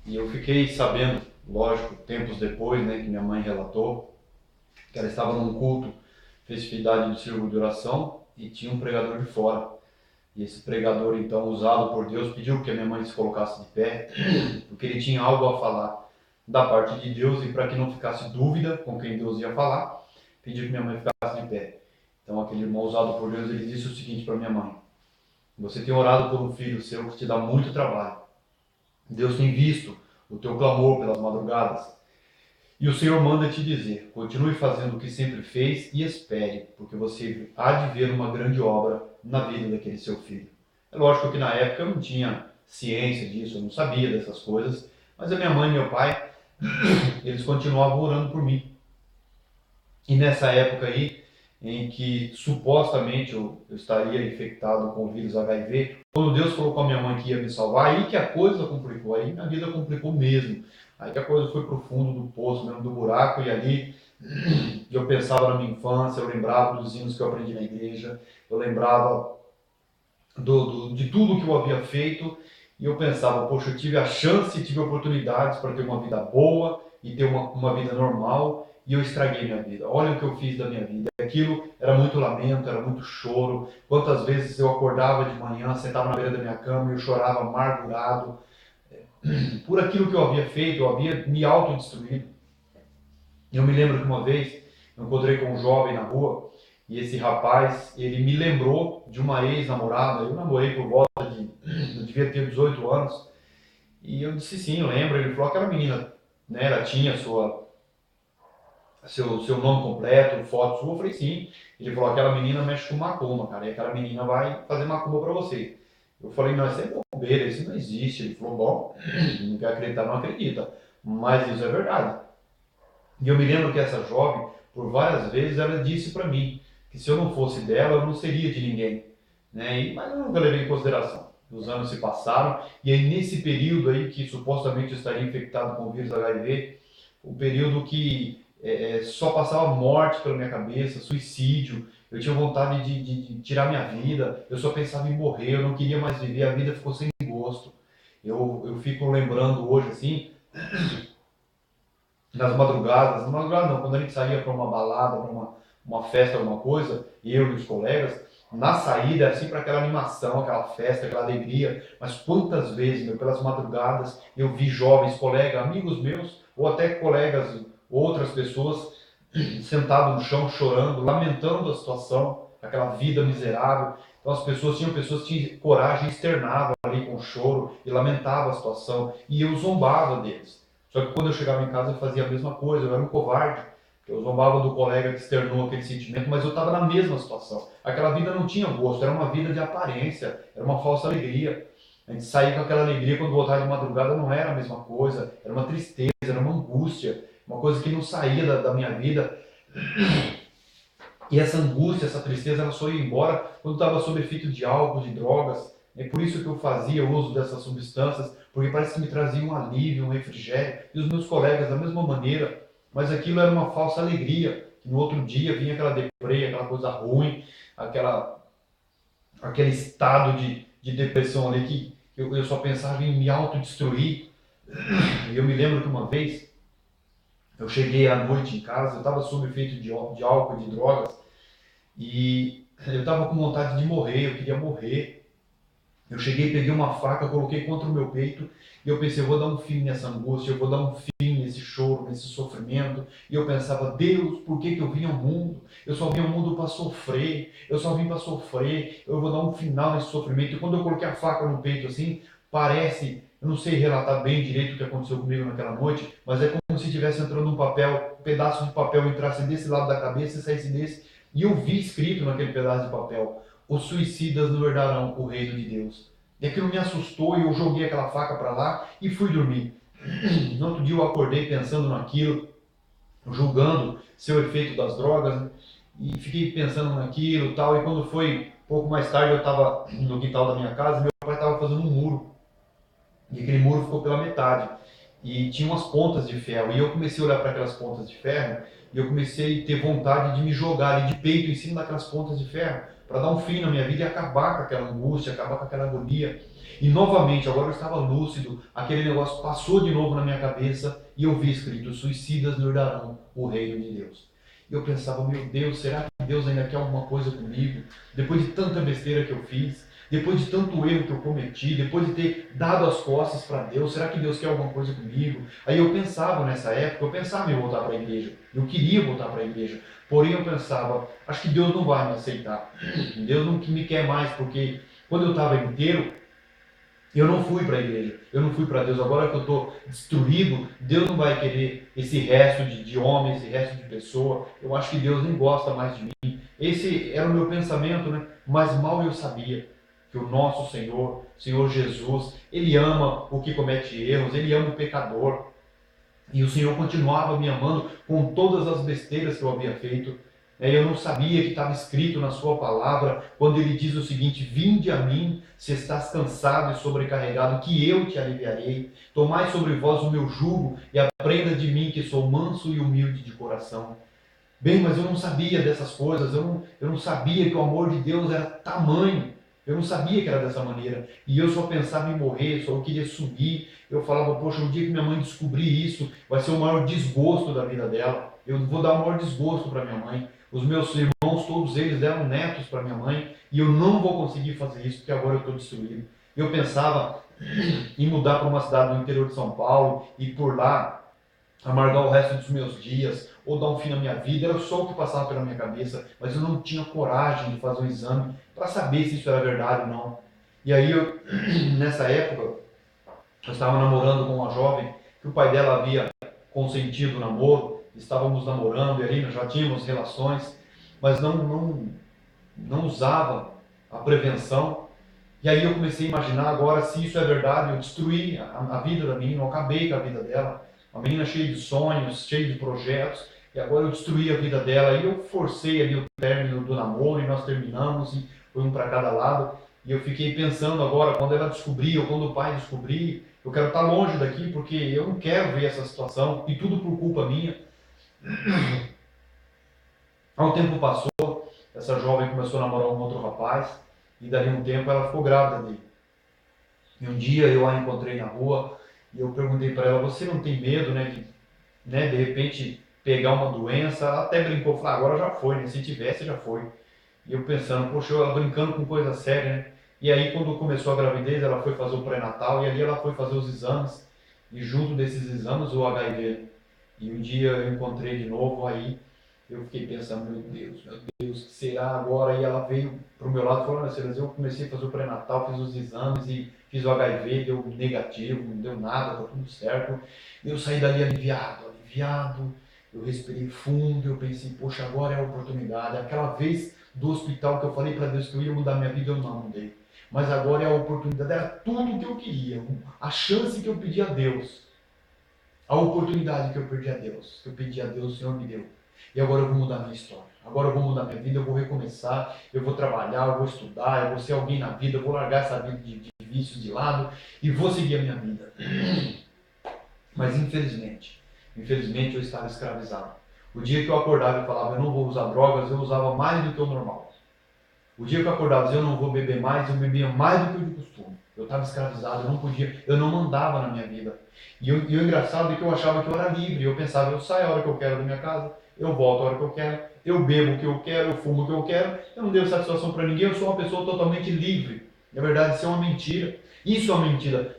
E eu fiquei sabendo, lógico, tempos depois, né, que minha mãe relatou, que ela estava num culto, festividade do círculo de oração, e tinha um pregador de fora. E esse pregador, então, usado por Deus, pediu que a minha mãe se colocasse de pé, porque ele tinha algo a falar da parte de Deus, e para que não ficasse dúvida com quem Deus ia falar, pediu que minha mãe ficasse de pé. Então, aquele irmão usado por Deus, ele disse o seguinte para minha mãe: você tem orado por um filho seu que te dá muito trabalho. Deus tem visto o teu clamor pelas madrugadas. E o Senhor manda te dizer: continue fazendo o que sempre fez e espere, porque você há de ver uma grande obra na vida daquele seu filho. É lógico que na época eu não tinha ciência disso, eu não sabia dessas coisas, mas a minha mãe e meu pai, eles continuavam orando por mim. E nessa época aí, em que supostamente eu estaria infectado com o vírus HIV, quando Deus colocou a minha mãe que ia me salvar, aí que a coisa complicou, aí minha vida complicou mesmo. Aí que a coisa foi pro fundo do poço, mesmo do buraco, e ali eu pensava na minha infância, eu lembrava dos hinos que eu aprendi na igreja, eu lembrava de tudo que eu havia feito, e eu pensava, poxa, eu tive a chance, tive oportunidades para ter uma vida boa e ter uma vida normal, e eu estraguei minha vida. Olha o que eu fiz da minha vida. Aquilo era muito lamento, era muito choro. Quantas vezes eu acordava de manhã, sentava na beira da minha cama e eu chorava amargurado por aquilo que eu havia feito, eu havia me autodestruído. Eu me lembro que uma vez eu encontrei com um jovem na rua, e esse rapaz, ele me lembrou de uma ex-namorada. Eu namorei por volta de, eu devia ter 18 anos, e eu disse sim, eu lembro. Ele falou: aquela menina, né, ela tinha seu nome completo, foto sua. Eu falei sim. Ele falou: aquela menina mexe com macumba, cara, e aquela menina vai fazer macumba pra você. Eu falei: não, isso é bobeira, isso não existe. Ele falou: bom, não quer acreditar, não acredita, mas isso é verdade. E eu me lembro que essa jovem, por várias vezes, ela disse para mim que se eu não fosse dela, eu não seria de ninguém, né? Mas eu nunca levei em consideração. Os anos se passaram, e aí nesse período aí que supostamente eu estaria infectado com o vírus HIV, o período que só passava morte pela minha cabeça, suicídio. Eu tinha vontade de tirar minha vida, eu só pensava em morrer, eu não queria mais viver, a vida ficou sem gosto. Eu fico lembrando hoje assim, nas madrugadas, na madrugada não, quando a gente saía para uma balada, para uma festa, alguma coisa, eu e os colegas, na saída era sempre aquela animação, aquela festa, aquela alegria. Mas quantas vezes, meu, pelas madrugadas, eu vi jovens, colegas, amigos meus, ou até colegas, outras pessoas, sentados no chão, chorando, lamentando a situação, aquela vida miserável. Então tinham pessoas que tinham coragem, externavam ali com choro e lamentavam a situação, e eu zombava deles. Só que quando eu chegava em casa eu fazia a mesma coisa, eu era um covarde. Eu zombava do colega que externou aquele sentimento, mas eu estava na mesma situação. Aquela vida não tinha gosto, era uma vida de aparência, era uma falsa alegria. A gente saía com aquela alegria, quando voltava de madrugada não era a mesma coisa, era uma tristeza, era uma angústia, uma coisa que não saía da minha vida. E essa angústia, essa tristeza, ela só ia embora quando estava sob efeito de álcool, de drogas. É por isso que eu fazia uso dessas substâncias, porque parece que me trazia um alívio, um refrigério. E os meus colegas da mesma maneira. Mas aquilo era uma falsa alegria. Que no outro dia vinha aquela deprê, aquela coisa ruim, aquele estado de depressão ali que eu só pensava em me autodestruir. E eu me lembro que uma vez eu cheguei à noite em casa, eu estava sob efeito de álcool, de drogas, e eu estava com vontade de morrer, eu queria morrer. Eu cheguei, peguei uma faca, coloquei contra o meu peito, e eu pensei: eu vou dar um fim nessa angústia, eu vou dar um fim nesse choro, nesse sofrimento. E eu pensava: Deus, por que eu vim ao mundo? Eu só vim ao mundo para sofrer, eu só vim para sofrer, eu vou dar um final nesse sofrimento. E quando eu coloquei a faca no peito assim, parece, eu não sei relatar bem direito o que aconteceu comigo naquela noite, mas é como se estivesse entrando um papel, um pedaço de papel entrasse desse lado da cabeça e saísse desse. E eu vi escrito naquele pedaço de papel: os suicidas não herdarão o reino de Deus. E aquilo me assustou, e eu joguei aquela faca para lá e fui dormir. No outro dia eu acordei pensando naquilo, julgando seu efeito das drogas, né? E fiquei pensando naquilo e tal. E quando foi pouco mais tarde, eu estava no quintal da minha casa, e meu pai estava fazendo um muro, e aquele muro ficou pela metade. E tinha umas pontas de ferro, e eu comecei a olhar para aquelas pontas de ferro, e eu comecei a ter vontade de me jogar ali de peito em cima daquelas pontas de ferro, para dar um fim na minha vida e acabar com aquela angústia, acabar com aquela agonia. E novamente, agora eu estava lúcido, aquele negócio passou de novo na minha cabeça e eu vi escrito: suicidas não herdarão o reino de Deus. E eu pensava: meu Deus, será que Deus ainda quer alguma coisa comigo? Depois de tanta besteira que eu fiz, depois de tanto erro que eu cometi, depois de ter dado as costas para Deus, será que Deus quer alguma coisa comigo? Aí eu pensava nessa época, eu pensava em voltar para a igreja, eu queria voltar para a igreja, porém eu pensava: acho que Deus não vai me aceitar, Deus não me quer mais, porque quando eu estava inteiro, eu não fui para a igreja, eu não fui para Deus. Agora que eu estou destruído, Deus não vai querer esse resto de homem, esse resto de pessoa. Eu acho que Deus nem gosta mais de mim. Esse era o meu pensamento, né? Mas mal eu sabia que o nosso Senhor, Senhor Jesus, Ele ama o que comete erros, Ele ama o pecador. E o Senhor continuava me amando com todas as besteiras que eu havia feito. Eu não sabia que estava escrito na sua palavra, quando ele diz o seguinte: vinde a mim, se estás cansado e sobrecarregado, que eu te aliviarei. Tomai sobre vós o meu jugo e aprenda de mim, que sou manso e humilde de coração. Bem, mas eu não sabia dessas coisas, eu não sabia que o amor de Deus era tamanho. Eu não sabia que era dessa maneira. E eu só pensava em morrer, só queria sumir. Eu falava: poxa, o dia que minha mãe descobrir isso, vai ser o maior desgosto da vida dela. Eu vou dar o maior desgosto para minha mãe. Os meus irmãos, todos eles deram netos para minha mãe, e eu não vou conseguir fazer isso, porque agora eu estou destruído. Eu pensava em mudar para uma cidade no interior de São Paulo, e por lá amargar o resto dos meus dias, ou dar um fim na minha vida. Era só o que passava pela minha cabeça, mas eu não tinha coragem de fazer um exame para saber se isso era verdade ou não. E aí, nessa época, eu estava namorando com uma jovem que o pai dela havia consentido o namoro, estávamos namorando e aí nós já tínhamos relações, mas não usava a prevenção. E aí eu comecei a imaginar agora: se isso é verdade, eu destruí a vida da menina, eu acabei com a vida dela. Uma menina cheia de sonhos, cheia de projetos, e agora eu destruí a vida dela. E eu forcei ali o término do namoro, e nós terminamos, e foi um para cada lado. E eu fiquei pensando agora: quando ela descobrir, ou quando o pai descobrir, eu quero estar longe daqui, porque eu não quero ver essa situação, e tudo por culpa minha. Ao tempo passou, essa jovem começou a namorar um outro rapaz, e dali um tempo ela ficou grávida dele. E um dia eu a encontrei na rua e eu perguntei para ela: você não tem medo, de repente pegar uma doença? Ela até brincou, falou: agora já foi, né? Se tivesse, já foi. E eu pensando: poxa, ela brincando com coisa séria, né? E aí, quando começou a gravidez, ela foi fazer o pré-natal, e ali ela foi fazer os exames, e junto desses exames o HIV. E um dia eu encontrei de novo, aí eu fiquei pensando: meu Deus, que será agora? E ela veio pro meu lado e falou: olha, Silas, eu comecei a fazer o pré-natal, fiz os exames e fiz o HIV, deu negativo, não deu nada, tá tudo certo. Eu saí dali aliviado, eu respirei fundo, eu pensei: poxa, agora é a oportunidade. Aquela vez do hospital que eu falei para Deus que eu ia mudar minha vida, eu não mudei. Mas agora é a oportunidade, era tudo o que eu queria, a chance que eu pedi a Deus, a oportunidade que eu pedi a Deus, que eu pedi a Deus, o Senhor me deu. E agora eu vou mudar minha história. Agora eu vou mudar minha vida, eu vou recomeçar, eu vou trabalhar, eu vou estudar, eu vou ser alguém na vida, eu vou largar essa vida de vícios de lado e vou seguir a minha vida. Mas infelizmente eu estava escravizado. O dia que eu acordava e falava: eu não vou usar drogas, eu usava mais do que o normal. O dia que eu acordava e dizia: eu não vou beber mais, eu bebia mais do que o de costume. Eu estava escravizado, eu não podia, eu não mandava na minha vida. E o engraçado é que eu achava que eu era livre. Eu pensava: eu saio a hora que eu quero da minha casa, eu volto a hora que eu quero, eu bebo o que eu quero, eu fumo o que eu quero, eu não devo satisfação para ninguém, eu sou uma pessoa totalmente livre. Na verdade, isso é uma mentira. Isso é uma mentira.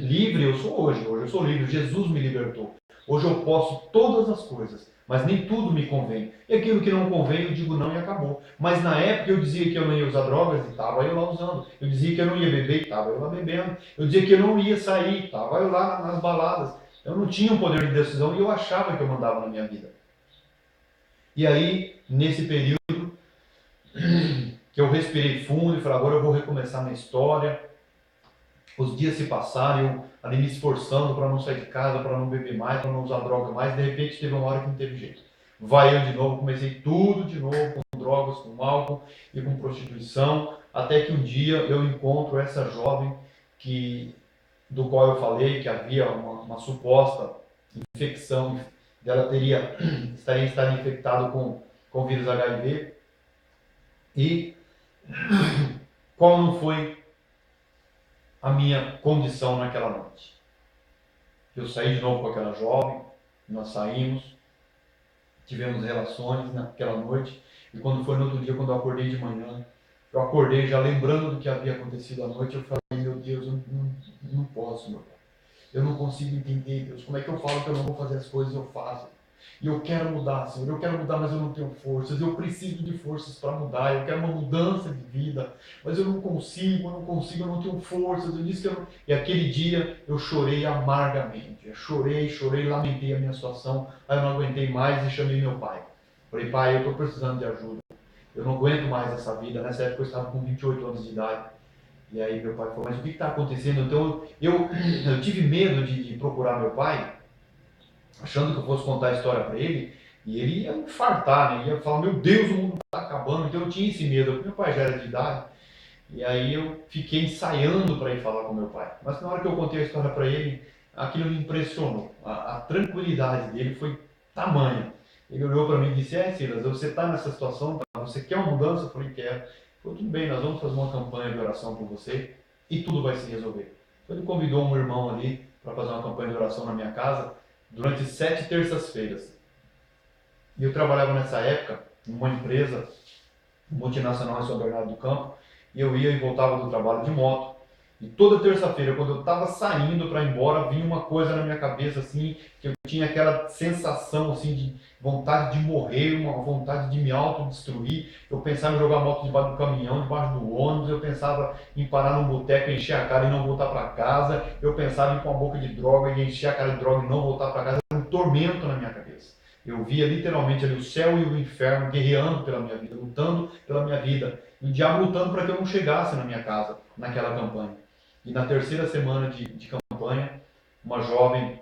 Livre eu sou hoje eu sou livre, Jesus me libertou. Hoje eu posso todas as coisas, mas nem tudo me convém. E aquilo que não convém, eu digo não e acabou. Mas na época eu dizia que eu não ia usar drogas e estava eu lá usando. Eu dizia que eu não ia beber e estava eu lá bebendo. Eu dizia que eu não ia sair, estava eu lá nas baladas. Eu não tinha um poder de decisão e eu achava que eu mandava na minha vida. E aí, nesse período, que eu respirei fundo e falei: agora eu vou recomeçar minha história. Os dias se passaram, eu ali me esforçando para não sair de casa, para não beber mais, para não usar droga mais. De repente teve uma hora que não teve jeito. Vai eu de novo, comecei tudo de novo, com drogas, com álcool e com prostituição, até que um dia eu encontro essa jovem do qual eu falei que havia uma suposta infecção, dela estaria infectado com vírus HIV, e Qual não foi a minha condição naquela noite? Eu saí de novo com aquela jovem, nós saímos, tivemos relações naquela noite, e quando foi no outro dia, quando eu acordei de manhã, eu acordei já lembrando do que havia acontecido à noite, eu falei, meu Deus, eu não posso, meu Pai. Eu não consigo entender, Deus, como é que eu falo que eu não vou fazer as coisas, eu faço. E eu quero mudar, Senhor, eu quero mudar, mas eu não tenho forças, eu preciso de forças para mudar, eu quero uma mudança de vida, mas eu não consigo, eu não tenho forças, eu disse que eu não... E aquele dia eu chorei amargamente, eu chorei, lamentei a minha situação, aí eu não aguentei mais e chamei meu pai. Falei, pai, eu estou precisando de ajuda, eu não aguento mais essa vida, nessa época eu estava com 28 anos de idade, e aí meu pai falou, mas o que está acontecendo? Então eu tive medo de procurar meu pai, achando que eu fosse contar a história para ele, e ele ia me infartar, né? Ia falar, meu Deus, o mundo está acabando. Então eu tinha esse medo, porque meu pai já era de idade, e aí eu fiquei ensaiando para ir falar com meu pai. Mas na hora que eu contei a história para ele, aquilo me impressionou. A tranquilidade dele foi tamanha. Ele olhou para mim e disse, Silas, você está nessa situação, tá? Você quer uma mudança? Eu falei, quero. Ele falou, tudo bem, nós vamos fazer uma campanha de oração por você e tudo vai se resolver. Então ele convidou um irmão ali para fazer uma campanha de oração na minha casa durante 7 terças-feiras. E eu trabalhava nessa época numa empresa multinacional em São Bernardo do Campo, e eu ia e voltava do trabalho de moto. E toda terça-feira, quando eu estava saindo para ir embora, vinha uma coisa na minha cabeça assim, que eu tinha aquela sensação assim de vontade de morrer, uma vontade de me autodestruir. Eu pensava em jogar a moto debaixo do caminhão, debaixo do ônibus, eu pensava em parar num boteco, encher a cara e não voltar para casa. Eu pensava em ir com a boca de droga e encher a cara de droga e não voltar para casa. Era um tormento na minha cabeça. Eu via literalmente ali o céu e o inferno guerreando pela minha vida, lutando pela minha vida. E o diabo lutando para que eu não chegasse na minha casa, naquela campanha. E na terceira semana de campanha, uma jovem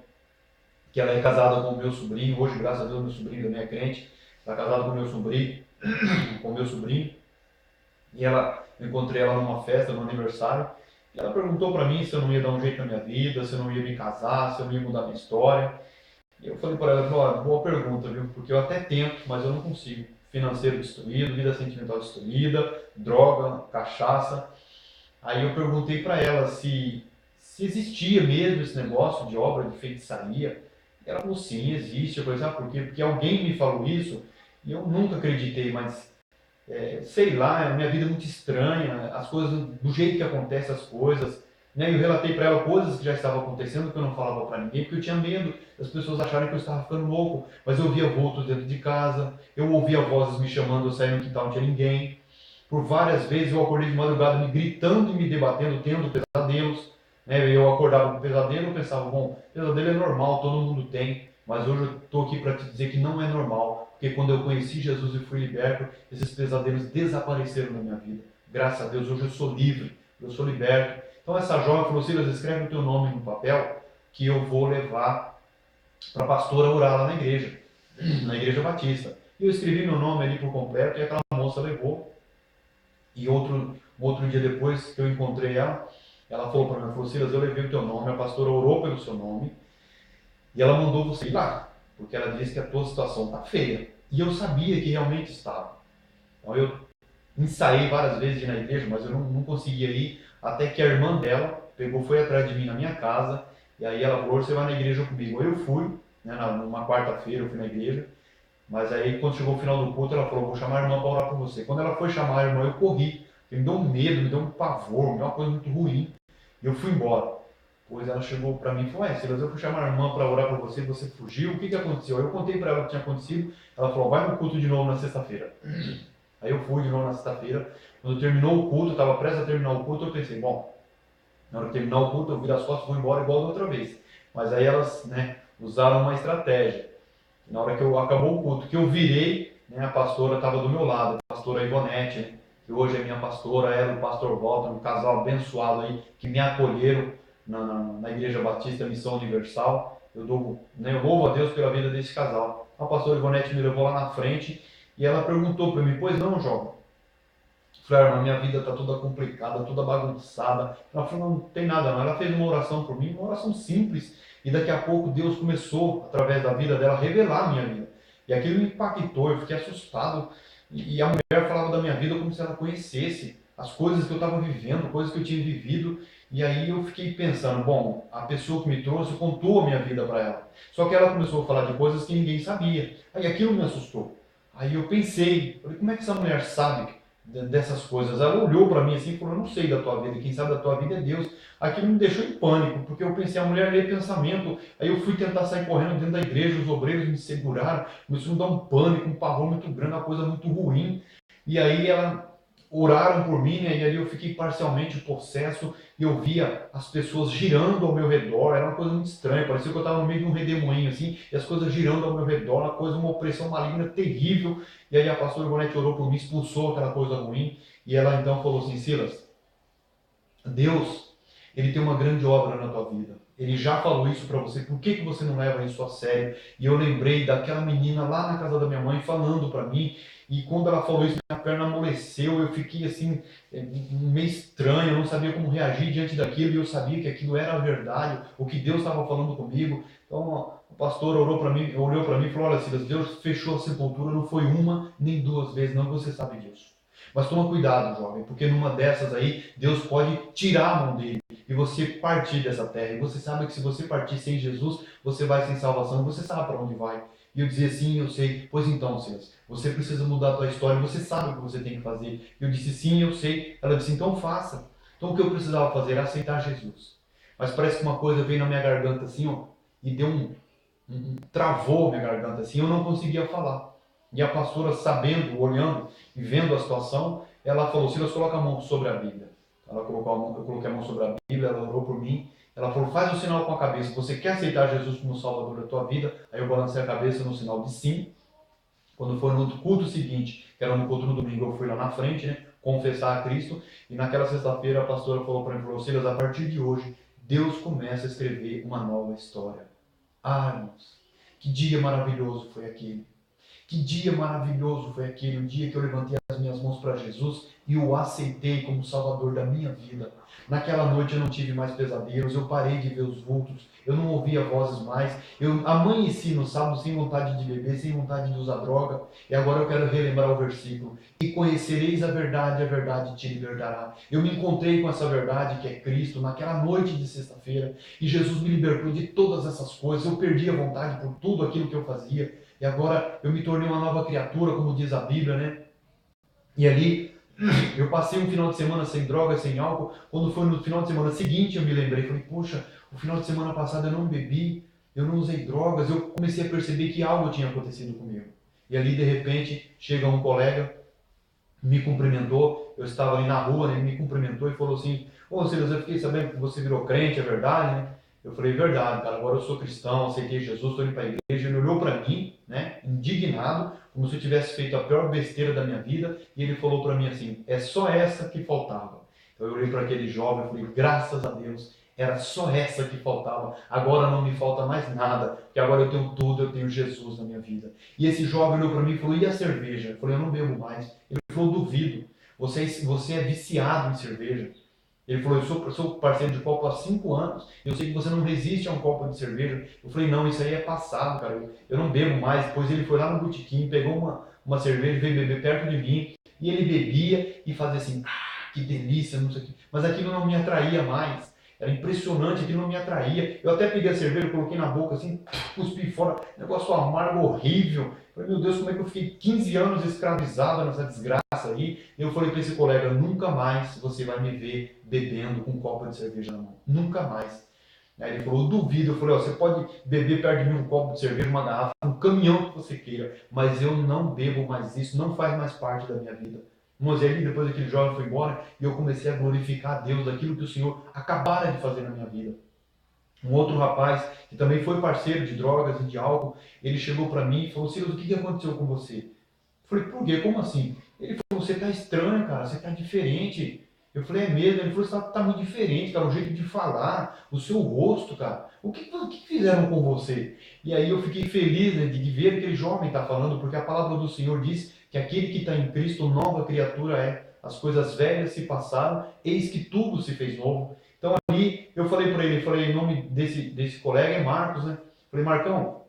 que ela é casada com o meu sobrinho, hoje, graças a Deus, meu sobrinho também é crente, está casada com o meu sobrinho, e eu encontrei ela numa festa, num aniversário, e ela perguntou para mim se eu não ia dar um jeito na minha vida, se eu não ia me casar, se eu não ia mudar minha história. E eu falei para ela, olha, boa pergunta, viu? Porque eu até tento, mas eu não consigo. Financeiro destruído, vida sentimental destruída, droga, cachaça. Aí eu perguntei para ela se existia mesmo esse negócio de obra de feitiçaria. Ela falou, sim, existe. Eu falei, sabe por quê? Porque alguém me falou isso e eu nunca acreditei, mas sei lá, a minha vida é muito estranha, as coisas, do jeito que acontecem as coisas, né? Eu relatei para ela coisas que já estavam acontecendo que eu não falava para ninguém, porque eu tinha medo das pessoas acharem que eu estava ficando louco, mas eu ouvia vultos dentro de casa, eu ouvia vozes me chamando, eu saí no quintal, não tinha ninguém. Por várias vezes eu acordei de madrugada me gritando e me debatendo, tendo pesadelos, né? Eu acordava com pesadelo, eu pensava, bom, pesadelo é normal, todo mundo tem, mas hoje eu estou aqui para te dizer que não é normal, porque quando eu conheci Jesus e fui liberto, esses pesadelos desapareceram da minha vida. Graças a Deus, hoje eu sou livre, eu sou liberto. Então essa jovem falou, Silas, escreve o teu nome no papel, que eu vou levar para a pastora orar lá na igreja batista. E eu escrevi meu nome ali por completo, e aquela moça levou. E outro dia depois que eu encontrei ela falou para mim, falou, Silas, eu levei o teu nome, a pastora orou pelo seu nome, e ela mandou você ir lá, porque ela disse que a tua situação está feia. E eu sabia que realmente estava. Então eu ensaiei várias vezes de ir na igreja, mas eu não conseguia ir, até que a irmã dela pegou, foi atrás de mim na minha casa, e aí ela falou, você vai na igreja comigo. Aí eu fui, né, numa quarta-feira eu fui na igreja, mas aí quando chegou o final do culto, ela falou, vou chamar a irmã para orar por você. Quando ela foi chamar a irmã, eu corri, me deu um medo, me deu um pavor, me deu uma coisa muito ruim, e eu fui embora. Pois ela chegou para mim e falou, Silas, eu fui chamar a irmã para orar por você, você fugiu, o que aconteceu? Aí eu contei para ela o que tinha acontecido, ela falou, vai no culto de novo na sexta-feira. Aí eu fui de novo na sexta-feira, quando terminou o culto, estava prestes a terminar o culto, eu pensei, bom, na hora de terminar o culto, eu viro as costas e vou embora igual da outra vez. Mas aí elas, né, usaram uma estratégia. Na hora que acabou o culto, que eu virei, né, a pastora estava do meu lado, a pastora Ivonete, né, que hoje é minha pastora, ela e o pastor Walter, um casal abençoado aí, que me acolheram na Igreja Batista Missão Universal. Eu louvo a Deus pela vida desse casal. A pastora Ivonete me levou lá na frente e ela perguntou para mim, pois não, jovem? Falei, irmã, minha vida está toda complicada, toda bagunçada. Ela falou, não tem nada não. Ela fez uma oração por mim, uma oração simples. E daqui a pouco Deus começou, através da vida dela, a revelar a minha vida. E aquilo me impactou, eu fiquei assustado. E a mulher falava da minha vida como se ela conhecesse as coisas que eu estava vivendo, coisas que eu tinha vivido. E aí eu fiquei pensando, bom, a pessoa que me trouxe contou a minha vida para ela. Só que ela começou a falar de coisas que ninguém sabia. Aí aquilo me assustou. Aí eu pensei, falei, como é que essa mulher sabe dessas coisas? Ela olhou para mim assim e falou, eu não sei da tua vida, quem sabe da tua vida é Deus. Aquilo me deixou em pânico, porque eu pensei, a mulher lê pensamento. Aí eu fui tentar sair correndo dentro da igreja, os obreiros me seguraram, começou a me dar um pânico, um pavor muito grande, uma coisa muito ruim. E aí ela oraram por mim, né? E ali eu fiquei parcialmente possesso e eu via as pessoas girando ao meu redor, era uma coisa muito estranha, parecia que eu estava no meio de um redemoinho assim, e as coisas girando ao meu redor, uma coisa, uma opressão maligna terrível. E aí a pastora Ivonete orou por mim, expulsou aquela coisa ruim, e ela então falou assim, Silas, Deus, ele tem uma grande obra na tua vida. Ele já falou isso para você, por que você não leva isso a sério? E eu lembrei daquela menina lá na casa da minha mãe falando para mim, e quando ela falou isso, minha perna amoleceu, eu fiquei assim, meio estranho, eu não sabia como reagir diante daquilo, e eu sabia que aquilo era a verdade, o que Deus estava falando comigo. Então, o pastor orou para mim, olhou para mim e falou, olha Silas, Deus fechou a sepultura, não foi uma nem duas vezes, não, você sabe disso. Mas toma cuidado, jovem, porque numa dessas aí, Deus pode tirar a mão dele e você partir dessa terra. E você sabe que se você partir sem Jesus, você vai sem salvação, você sabe para onde vai. E eu dizia, sim, eu sei. Pois então, Silas, você precisa mudar a tua história, você sabe o que você tem que fazer. Eu disse, sim, eu sei. Ela disse, então faça. Então o que eu precisava fazer era aceitar Jesus. Mas parece que uma coisa veio na minha garganta assim, ó, e deu travou minha garganta assim, eu não conseguia falar. E a pastora, sabendo, olhando e vendo a situação, ela falou, Silas, coloca a mão sobre a Bíblia. Ela colocou a mão, eu coloquei a mão sobre a Bíblia, ela orou por mim. Ela falou, faz o sinal com a cabeça. Você quer aceitar Jesus como Salvador da tua vida? Aí eu balancei a cabeça no sinal de sim. Quando foi no culto seguinte, que era no culto no domingo, eu fui lá na frente, né, confessar a Cristo. E naquela sexta-feira a pastora falou para mim, falou, Silas, a partir de hoje, Deus começa a escrever uma nova história. Ah, irmãos, que dia maravilhoso foi aquele. Que dia maravilhoso foi aquele, o dia que eu levantei as minhas mãos para Jesus e o aceitei como Salvador da minha vida. Naquela noite eu não tive mais pesadelos, eu parei de ver os vultos, eu não ouvia vozes mais, eu amanheci no sábado sem vontade de beber, sem vontade de usar droga, e agora eu quero relembrar o versículo. E conhecereis a verdade te libertará. Eu me encontrei com essa verdade que é Cristo naquela noite de sexta-feira, e Jesus me libertou de todas essas coisas, eu perdi a vontade por tudo aquilo que eu fazia, e agora eu me tornei uma nova criatura, como diz a Bíblia, né? E ali eu passei um final de semana sem droga, sem álcool. Quando foi no final de semana seguinte, eu me lembrei, falei, poxa, o final de semana passado eu não bebi, eu não usei drogas. Eu comecei a perceber que algo tinha acontecido comigo. E ali, de repente, chega um colega, me cumprimentou, eu estava ali na rua, né, ele me cumprimentou e falou assim, ô Silas, eu fiquei sabendo que você virou crente, é verdade, né? Eu falei, verdade, cara, agora eu sou cristão, aceitei Jesus, estou indo para a igreja. Ele olhou para mim, né, indignado, como se eu tivesse feito a pior besteira da minha vida, e ele falou para mim assim, é só essa que faltava. Então eu olhei para aquele jovem e falei, graças a Deus, era só essa que faltava, agora não me falta mais nada, porque agora eu tenho tudo, eu tenho Jesus na minha vida. E esse jovem olhou para mim e falou, e a cerveja? Eu falei, eu não bebo mais. Ele falou, duvido, você é viciado em cerveja. Ele falou, eu sou parceiro de copo há 5 anos, eu sei que você não resiste a um copo de cerveja. Eu falei, não, isso aí é passado, cara, eu não bebo mais. Depois ele foi lá no botequim, pegou uma cerveja, veio beber perto de mim, e ele bebia e fazia assim, que delícia, não sei o que. Mas aquilo não me atraía mais. Era impressionante, aquilo não me atraía. Eu até peguei a cerveja, coloquei na boca assim, cuspi fora, negócio amargo, horrível. Eu falei, meu Deus, como é que eu fiquei 15 anos escravizado nessa desgraça aí? Eu falei para esse colega, nunca mais você vai me ver bebendo com um copo de cerveja na mão. Nunca mais. Aí ele falou, duvido. Eu falei, ó, você pode beber perto de mim um copo de cerveja, uma garrafa, um caminhão que você queira, mas eu não bebo mais isso, não faz mais parte da minha vida. Mas ali, depois aquele jovem foi embora, e eu comecei a glorificar a Deus, daquilo que o Senhor acabara de fazer na minha vida. Um outro rapaz, que também foi parceiro de drogas e de álcool, ele chegou para mim e falou, Silas, o que aconteceu com você? Eu falei, por quê? Como assim? Ele falou, você tá estranho, cara, você tá diferente. Eu falei, é mesmo? Ele falou, você tá muito diferente, cara, o jeito de falar, o seu rosto, cara. O que fizeram com você? E aí eu fiquei feliz, né, de ver aquele jovem tá falando, porque a palavra do Senhor diz que aquele que está em Cristo, nova criatura é. As coisas velhas se passaram, eis que tudo se fez novo. Então ali eu falei para ele, falei, em nome desse colega é Marcos, né? Falei, Marcão,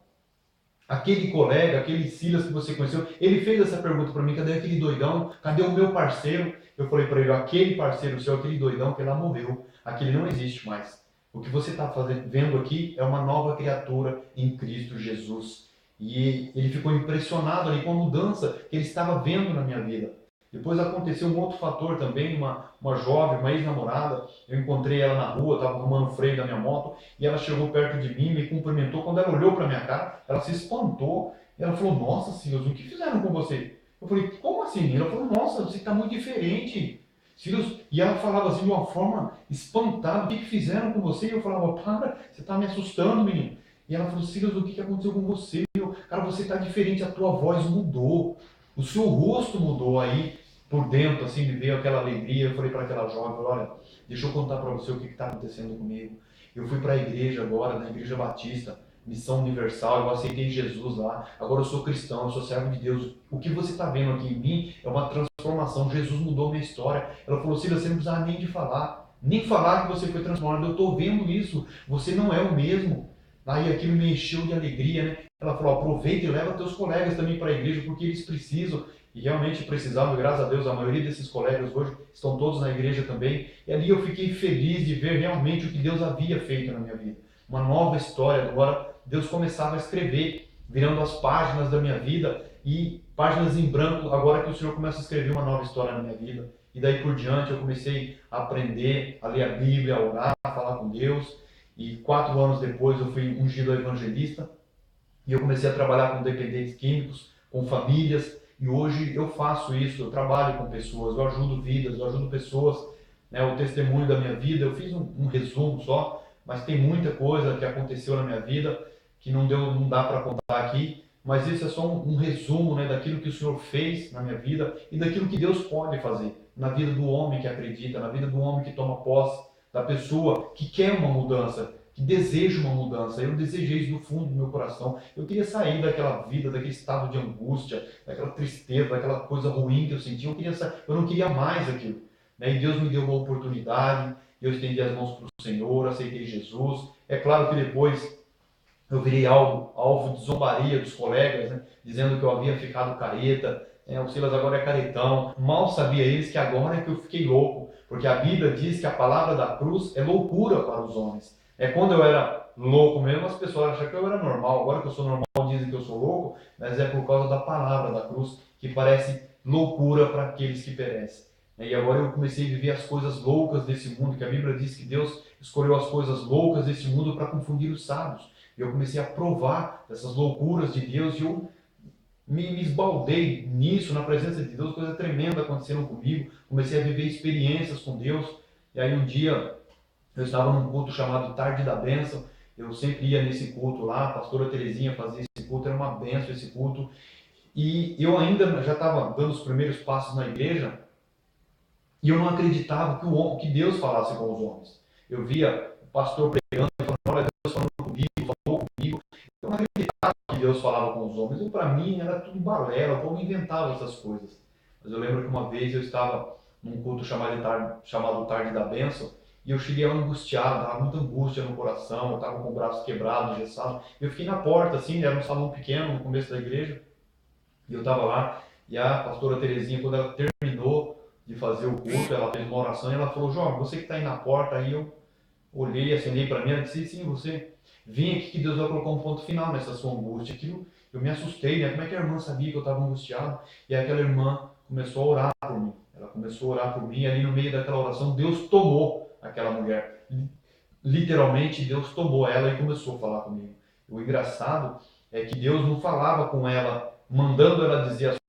Aquele colega, aquele Silas que você conheceu, ele fez essa pergunta para mim, cadê aquele doidão? Cadê o meu parceiro? Eu falei para ele, aquele parceiro seu, aquele doidão que lá morreu, aquele não existe mais. O que você está vendo aqui é uma nova criatura em Cristo Jesus. E ele ficou impressionado ali com a mudança que ele estava vendo na minha vida. Depois aconteceu um outro fator também, uma jovem, uma ex-namorada, eu encontrei ela na rua, estava arrumando o freio da minha moto, e ela chegou perto de mim, me cumprimentou. Quando ela olhou para minha cara, ela se espantou. E ela falou, nossa, Silas, o que fizeram com você? Eu falei, como assim? Ela falou, nossa, você está muito diferente. Silas, e ela falava assim de uma forma espantada, o que fizeram com você? E eu falava, para, você está me assustando, menino. E ela falou, Silas, o que aconteceu com você? Cara, você está diferente, a tua voz mudou, o seu rosto mudou. Aí, por dentro, assim, me veio aquela alegria. Eu falei para aquela jovem, olha, deixa eu contar para você o que está acontecendo comigo. Eu fui para a igreja agora, na Igreja Batista, Missão Universal, eu aceitei Jesus lá, agora eu sou cristão, eu sou servo de Deus. O que você está vendo aqui em mim é uma transformação, Jesus mudou minha história. Ela falou, Silas, você não precisava nem falar que você foi transformado, eu estou vendo isso, você não é o mesmo. Aí aquilo me encheu de alegria, né? Ela falou, aproveita e leva teus colegas também para a igreja, porque eles precisam. E realmente precisavam, graças a Deus, a maioria desses colegas hoje estão todos na igreja também. E ali eu fiquei feliz de ver realmente o que Deus havia feito na minha vida. Uma nova história. Agora Deus começava a escrever, virando as páginas da minha vida e páginas em branco, agora que o Senhor começa a escrever uma nova história na minha vida. E daí por diante eu comecei a aprender, a ler a Bíblia, a orar, a falar com Deus. E 4 anos depois eu fui ungido evangelista e eu comecei a trabalhar com dependentes químicos, com famílias. E hoje eu faço isso, eu trabalho com pessoas, eu ajudo vidas, eu ajudo pessoas, né, o testemunho da minha vida. Eu fiz um resumo só, mas tem muita coisa que aconteceu na minha vida que não dá para contar aqui, mas isso é só um resumo, né, daquilo que o Senhor fez na minha vida e daquilo que Deus pode fazer na vida do homem que acredita, na vida do homem que toma posse, da pessoa que quer uma mudança, que deseja uma mudança. Eu desejei isso do fundo do meu coração. Eu queria sair daquela vida, daquele estado de angústia, daquela tristeza, daquela coisa ruim que eu sentia. Eu não queria mais aquilo, né? E Deus me deu uma oportunidade, eu estendi as mãos para o Senhor, aceitei Jesus. É claro que depois eu virei alvo de zombaria dos colegas, né? Dizendo que eu havia ficado careta, o Silas agora é caretão. Mal sabia eles que agora é que eu fiquei louco, porque a Bíblia diz que a palavra da cruz é loucura para os homens. É quando eu era louco mesmo, as pessoas acham que eu era normal. Agora que eu sou normal, dizem que eu sou louco, mas é por causa da palavra da cruz, que parece loucura para aqueles que perecem. E agora eu comecei a viver as coisas loucas desse mundo, que a Bíblia diz que Deus escolheu as coisas loucas desse mundo para confundir os sábios. E eu comecei a provar essas loucuras de Deus e eu me esbaldei nisso, na presença de Deus, coisa tremenda acontecendo comigo. Comecei a viver experiências com Deus. E aí um dia eu estava num culto chamado Tarde da Bênção. Eu sempre ia nesse culto lá, a pastora Terezinha fazia esse culto, era uma bênção esse culto. E eu ainda já estava dando os primeiros passos na igreja e eu não acreditava que Deus falasse com os homens. Eu via o pastor pregando e falando, olha, Deus falando comigo, falou comigo. Eu não acreditava que Deus falava com os homens. E para mim era tudo balela, o povo inventava essas coisas. Mas eu lembro que uma vez eu estava num culto chamado Tarde da Bênção, e eu cheguei angustiado, estava muita angústia no coração, eu estava com o braço quebrado, engessado. Eu fiquei na porta, assim, era um salão pequeno no começo da igreja, e eu estava lá, e a pastora Terezinha, quando ela terminou de fazer o culto, ela fez uma oração e ela falou, João, você que está aí na porta, aí eu olhei, acenei para mim, ela disse, sim, você, vem aqui que Deus vai colocar um ponto final nessa sua angústia. Aquilo, eu me assustei, né? Como é que a irmã sabia que eu estava angustiado? E aí aquela irmã começou a orar por mim. Ela começou a orar por mim, e ali no meio daquela oração, Deus tomou aquela mulher. Literalmente, Deus tomou ela e começou a falar comigo. O engraçado é que Deus não falava com ela, mandando ela dizer as